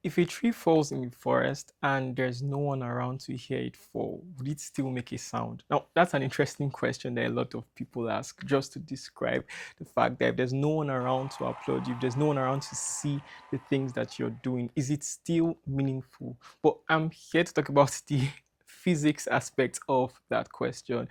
If a tree falls in the forest and there's no one around to hear it fall, would it still make a sound? Now, that's an interesting question that a lot of people ask just to describe the fact that if there's no one around to applaud you, if there's no one around to see the things that you're doing, is it still meaningful? But I'm here to talk about the physics aspect of that question.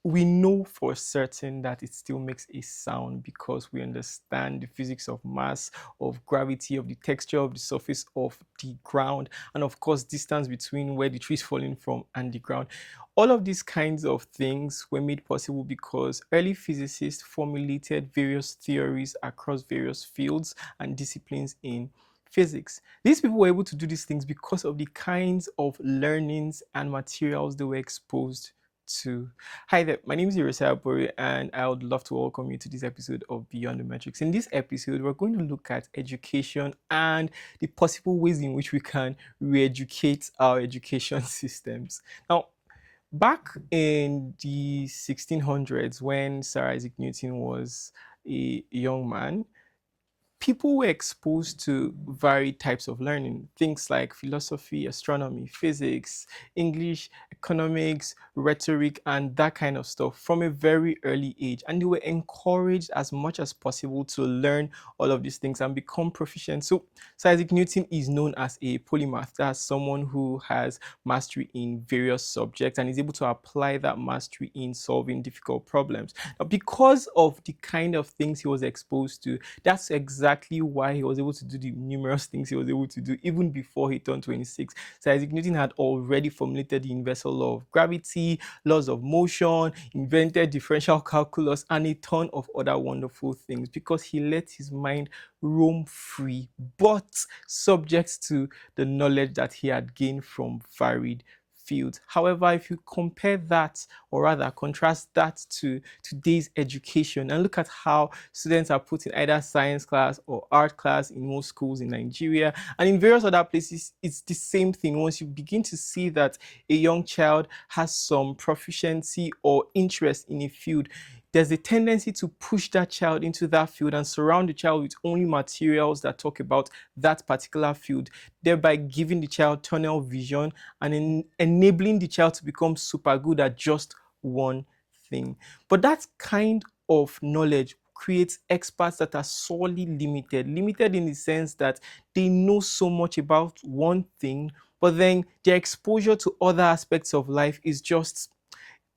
We know for certain that it still makes a sound because we understand the physics of mass, of gravity, of the texture of the surface of the ground, and of course, distance between where the tree is falling from and the ground. All of these kinds of things were made possible because early physicists formulated various theories across various fields and disciplines in physics. These people were able to do these things because of the kinds of learnings and materials they were exposed to. Hi there, my name is Aristotle, and I would love to welcome you to this episode of Beyond the Metrics. In this episode, we're going to look at education and the possible ways in which we can re-educate our education systems. Now, back in the 1600s, when Sir Isaac Newton was a young man, people were exposed to varied types of learning, things like philosophy, astronomy, physics, English, economics, rhetoric, and that kind of stuff from a very early age. And they were encouraged as much as possible to learn all of these things and become proficient. So, Sir Isaac Newton is known as a polymath. That's someone who has mastery in various subjects and is able to apply that mastery in solving difficult problems. Now, because of the kind of things he was exposed to, that's exactly why he was able to do the numerous things he was able to do even before he turned 26. So Isaac Newton had already formulated the universal law of gravity, laws of motion, invented differential calculus, and a ton of other wonderful things because he let his mind roam free, but subject to the knowledge that he had gained from varied fields. However, if you compare that, or rather contrast that to today's education and look at how students are put in either science class or art class in most schools in Nigeria and in various other places, it's the same thing. Once you begin to see that a young child has some proficiency or interest in a field, there's a tendency to push that child into that field and surround the child with only materials that talk about that particular field, thereby giving the child tunnel vision and enabling the child to become super good at just one thing. But that kind of knowledge creates experts that are sorely limited in the sense that they know so much about one thing, but then their exposure to other aspects of life is just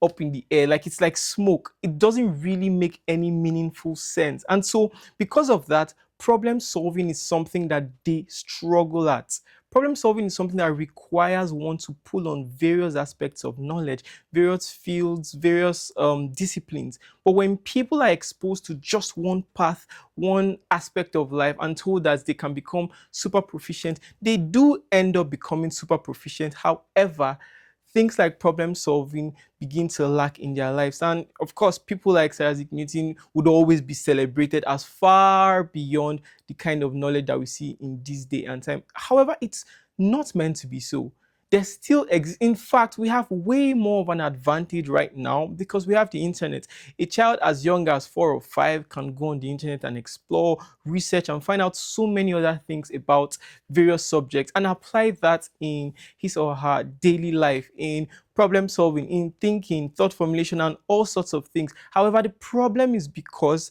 up in the air, like it's like smoke. It doesn't really make any meaningful sense. And so, because of that, problem solving is something that they struggle at. Problem solving is something that requires one to pull on various aspects of knowledge, various fields, various disciplines. But when people are exposed to just one path, one aspect of life, and told that they can become super proficient, they do end up becoming super proficient. However, things like problem solving begin to lack in their lives. And of course, people like Sir Isaac Newton would always be celebrated as far beyond the kind of knowledge that we see in this day and time. However, it's not meant to be so. There's still, in fact, we have way more of an advantage right now because we have the internet. A child as young as 4 or 5 can go on the internet and explore, research, and find out so many other things about various subjects and apply that in his or her daily life, in problem solving, in thinking, thought formulation, and all sorts of things. However, the problem is because,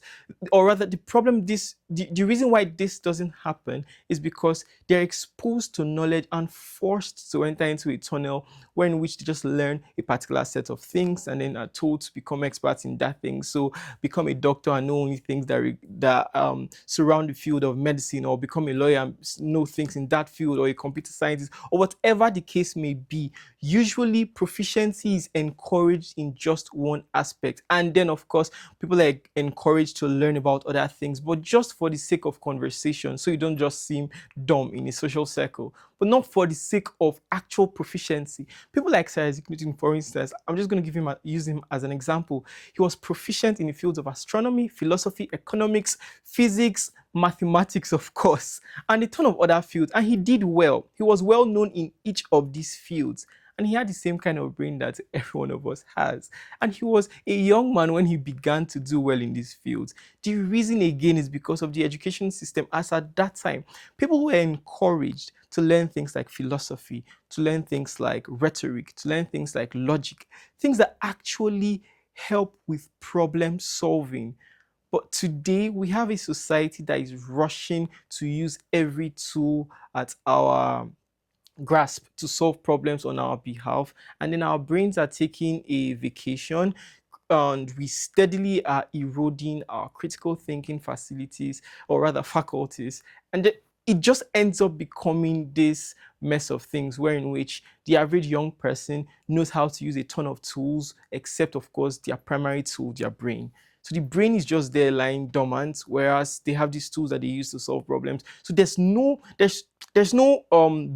or rather, the reason why this doesn't happen is because they're exposed to knowledge and forced to enter into a tunnel where in which they just learn a particular set of things and then are told to become experts in that thing. So become a doctor and know only things that surround the field of medicine, or become a lawyer and know things in that field, or a computer scientist, or whatever the case may be. Usually proficiency is encouraged in just one aspect, and then of course people are encouraged to learn about other things, but just for the sake of conversation, so you don't just seem dumb in a social circle, but not for the sake of actual proficiency. People like Sir Isaac Newton, for instance, I'm just going to use him as an example. He was proficient in the fields of astronomy, philosophy, economics, physics, mathematics, of course, and a ton of other fields, and he did well. He was well known in each of these fields. And he had the same kind of brain that every one of us has. And he was a young man when he began to do well in these fields. The reason again is because of the education system. As at that time, people were encouraged to learn things like philosophy, to learn things like rhetoric, to learn things like logic, things that actually help with problem solving. But today we have a society that is rushing to use every tool at our grasp to solve problems on our behalf. And then our brains are taking a vacation, and we steadily are eroding our critical thinking facilities, or rather faculties. And it just ends up becoming this mess of things where in which the average young person knows how to use a ton of tools, except of course their primary tool, their brain. So the brain is just there lying dormant, whereas they have these tools that they use to solve problems. So there's no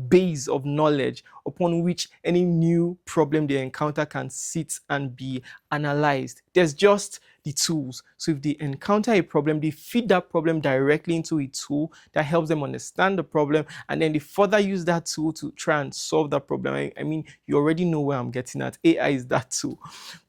base of knowledge upon which any new problem they encounter can sit and be analyzed. There's just the tools. So if they encounter a problem, they feed that problem directly into a tool that helps them understand the problem, and then they further use that tool to try and solve that problem. I mean, you already know where I'm getting at. AI is that tool.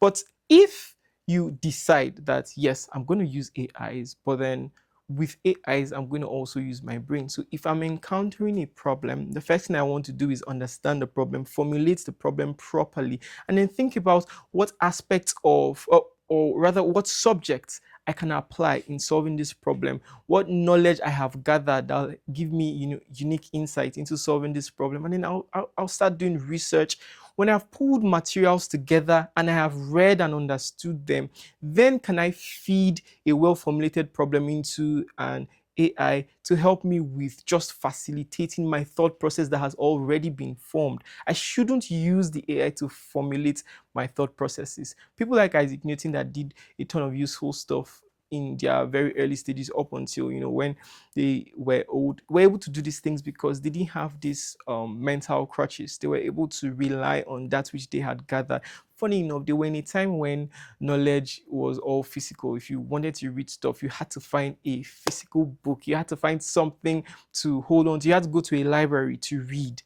But if you decide that, yes, I'm going to use AIs, but then with AIs, I'm going to also use my brain. So if I'm encountering a problem, the first thing I want to do is understand the problem, formulate the problem properly, and then think about what aspects of, or rather, what subjects I can apply in solving this problem, what knowledge I have gathered that'll give me, unique insight into solving this problem, and then I'll start doing research. When I've pulled materials together and I have read and understood them, then can I feed a well-formulated problem into an AI to help me with just facilitating my thought process that has already been formed. I shouldn't use the AI to formulate my thought processes. People like Isaac Newton that did a ton of useful stuff in their very early stages up until when they were old were able to do these things because they didn't have these mental crutches. They were able to rely on that which they had gathered. Funny enough, they were in a time when knowledge was all physical. If you wanted to read stuff, you had to find a physical book. You had to find something to hold on to. You had to go to a library to read.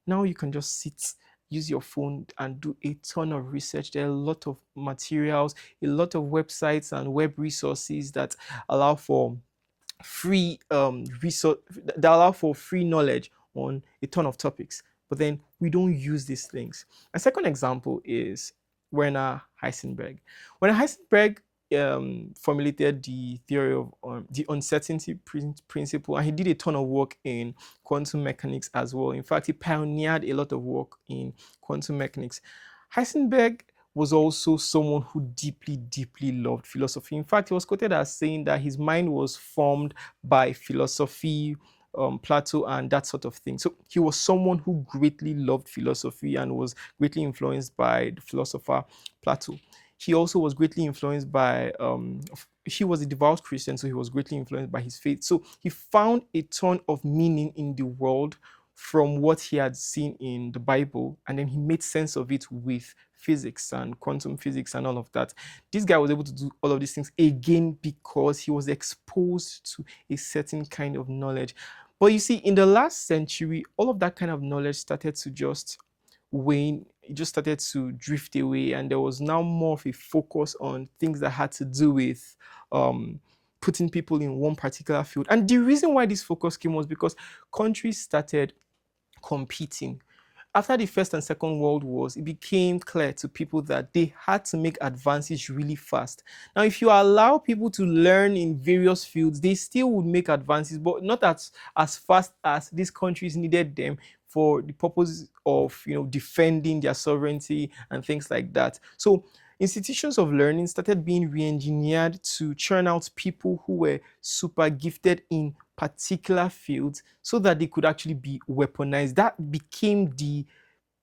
Now you can just sit, use your phone, and do a ton of research. There are a lot of materials, a lot of websites and web resources that allow for free resource that allow for free knowledge on a ton of topics. But then we don't use these things. A second example is Werner Heisenberg. Werner Heisenberg formulated the theory of the uncertainty principle, and he did a ton of work in quantum mechanics as well. In fact, he pioneered a lot of work in quantum mechanics. Heisenberg was also someone who deeply, deeply loved philosophy. In fact, he was quoted as saying that his mind was formed by philosophy, Plato, and that sort of thing. So he was someone who greatly loved philosophy and was greatly influenced by the philosopher Plato. He also was greatly influenced by, he was a devout Christian, so he was greatly influenced by his faith. So he found a ton of meaning in the world from what he had seen in the Bible, and then he made sense of it with physics and quantum physics and all of that. This guy was able to do all of these things again because he was exposed to a certain kind of knowledge. But you see, in the last century, all of that kind of knowledge started to just wane, it just started to drift away, and there was now more of a focus on things that had to do with putting people in one particular field. And the reason why this focus came was because countries started competing. After the First and Second World Wars, it became clear to people that they had to make advances really fast. Now, if you allow people to learn in various fields, they still would make advances, but not as fast as these countries needed them for the purpose of defending their sovereignty and things like that. So institutions of learning started being re-engineered to churn out people who were super gifted in particular fields so that they could actually be weaponized. That became the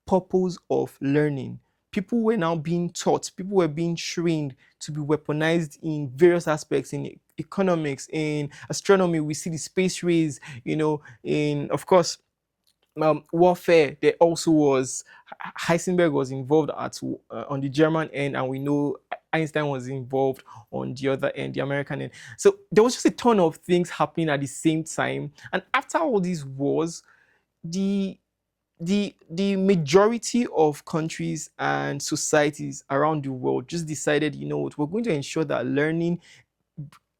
purpose of learning. People were now being taught, people were being trained to be weaponized in various aspects, in economics, in astronomy. We see the space race, in, of course, warfare. There also was Heisenberg was involved on the German end, and we know Einstein was involved on the other end, the American end. So there was just a ton of things happening at the same time. And after all these wars, the the majority of countries and societies around the world just decided, you know what, we're going to ensure that learning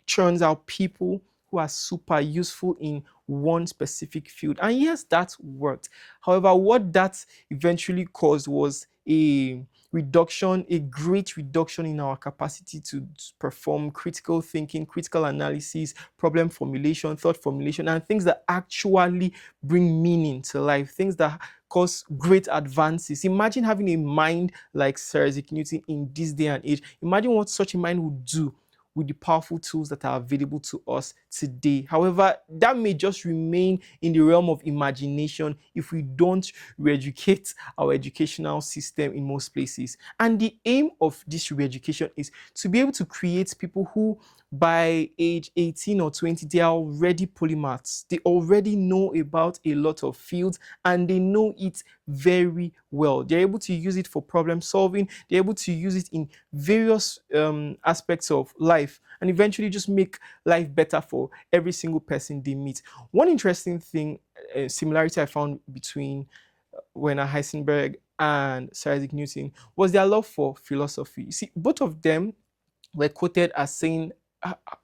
churns out people who are super useful in one specific field. And yes, that worked. However, what that eventually caused was a great reduction in our capacity to perform critical thinking, critical analysis, problem formulation, thought formulation, and things that actually bring meaning to life, things that cause great advances. Imagine having a mind like Sir Isaac Newton in this day and age. Imagine what such a mind would do with the powerful tools that are available to us today. However, that may just remain in the realm of imagination if we don't re-educate our educational system in most places. And the aim of this re-education is to be able to create people who, by age 18 or 20, they are already polymaths. They already know about a lot of fields and they know it very well. They're able to use it for problem solving. They're able to use it in various aspects of life and eventually just make life better for every single person they meet. One interesting thing, similarity I found between Werner Heisenberg and Sir Isaac Newton was their love for philosophy. You see, both of them were quoted as saying,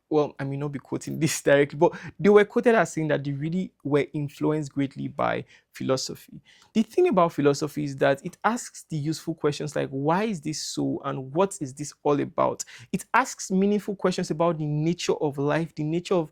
well, I may not be quoting this directly, but they were quoted as saying that they really were influenced greatly by philosophy. The thing about philosophy is that it asks the useful questions like, why is this so? And what is this all about? It asks meaningful questions about the nature of life, the nature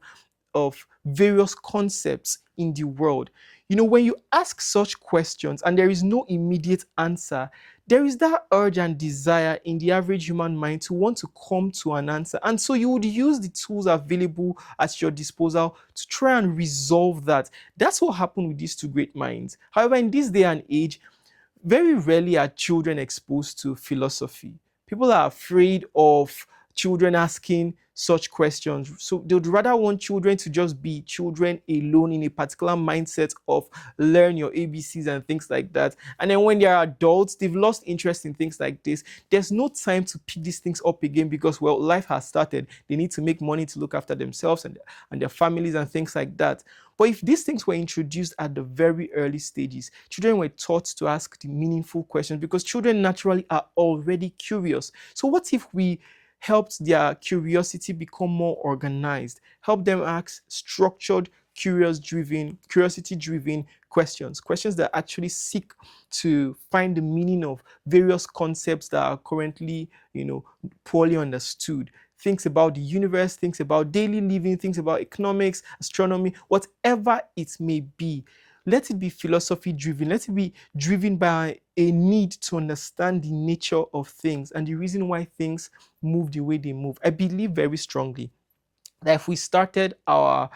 of various concepts in the world. You know, when you ask such questions and there is no immediate answer, there is that urge and desire in the average human mind to want to come to an answer. And so you would use the tools available at your disposal to try and resolve that. That's what happened with these two great minds. However, in this day and age, very rarely are children exposed to philosophy. People are afraid of children asking such questions. So they would rather want children to just be children alone in a particular mindset of learn your ABCs and things like that. And then when they are adults, they've lost interest in things like this. There's no time to pick these things up again because, well, life has started. They need to make money to look after themselves and their families and things like that. But if these things were introduced at the very early stages, children were taught to ask the meaningful questions because children naturally are already curious. So what if we helped their curiosity become more organized, help them ask structured, curiosity-driven questions, questions that actually seek to find the meaning of various concepts that are currently, poorly understood. Thinks about the universe, thinks about daily living, thinks about economics, astronomy, whatever it may be. Let it be philosophy driven. Let it be driven by a need to understand the nature of things and the reason why things move the way they move. I believe very strongly that if we started our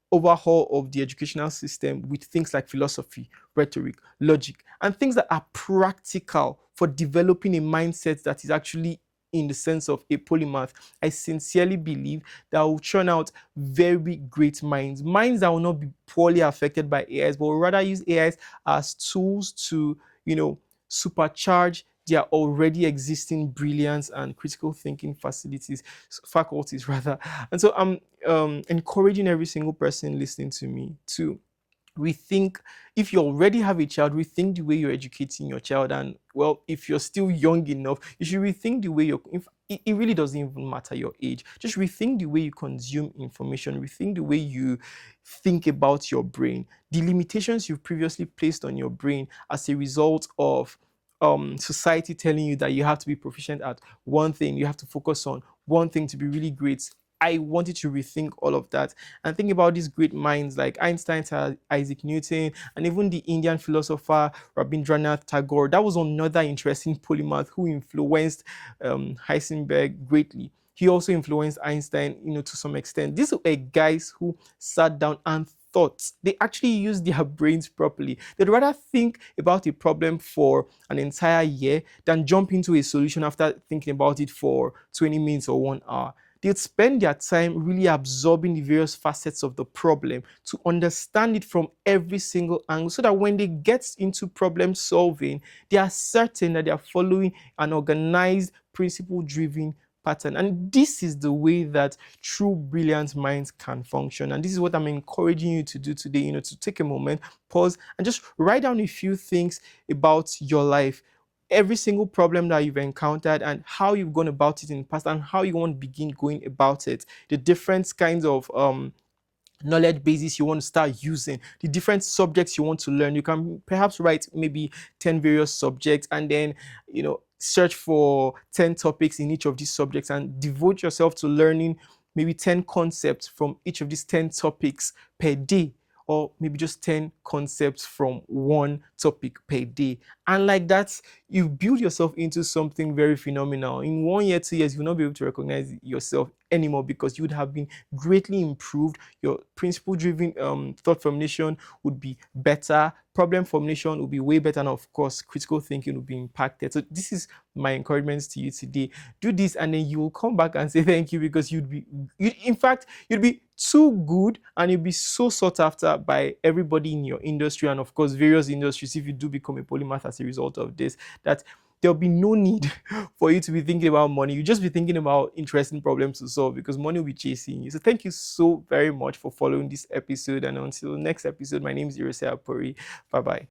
overhaul of the educational system with things like philosophy, rhetoric, logic, and things that are practical for developing a mindset that is actually in the sense of a polymath, I sincerely believe that will churn out very great minds. Minds that will not be poorly affected by AIs, but will rather use AIs as tools to, supercharge their already existing brilliance and critical thinking faculties rather. And so I'm encouraging every single person listening to me to rethink. If you already have a child, rethink the way you're educating your child. And well, if you're still young enough, you should rethink the way it really doesn't even matter your age. Just rethink the way you consume information, rethink the way you think about your brain, the limitations you've previously placed on your brain as a result of society telling you that you have to be proficient at one thing, you have to focus on one thing to be really great. I wanted to rethink all of that and think about these great minds like Einstein, Isaac Newton, and even the Indian philosopher Rabindranath Tagore. That was another interesting polymath who influenced Heisenberg greatly. He also influenced Einstein, to some extent. These were guys who sat down and thought. They actually used their brains properly. They'd rather think about a problem for an entire year than jump into a solution after thinking about it for 20 minutes or 1 hour. They'd spend their time really absorbing the various facets of the problem to understand it from every single angle so that when they get into problem solving, they are certain that they are following an organized, principle-driven pattern. And this is the way that true brilliant minds can function. And this is what I'm encouraging you to do today, to take a moment, pause, and just write down a few things about your life, every single problem that you've encountered and how you've gone about it in the past and how you want to begin going about it, the different kinds of knowledge bases you want to start using, the different subjects you want to learn. You can perhaps write maybe 10 various subjects and then, search for 10 topics in each of these subjects and devote yourself to learning maybe 10 concepts from each of these 10 topics per day, or maybe just 10 concepts from one topic per day. And like that, you build yourself into something very phenomenal. In 1 year, 2 years, you'll not be able to recognize yourself anymore because you would have been greatly improved. Your principle driven thought formulation would be better, problem formulation would be way better, and of course critical thinking would be impacted. So this is my encouragement to you today. Do this and then you will come back and say thank you, because in fact you'd be too good and you'll be so sought after by everybody in your industry, and of course various industries, if you do become a polymath as a result of this, that there'll be no need for you to be thinking about money. You just be thinking about interesting problems to solve, because money will be chasing you. So thank you so very much for following this episode, and until next episode, my name is Irisa Apori. Bye bye.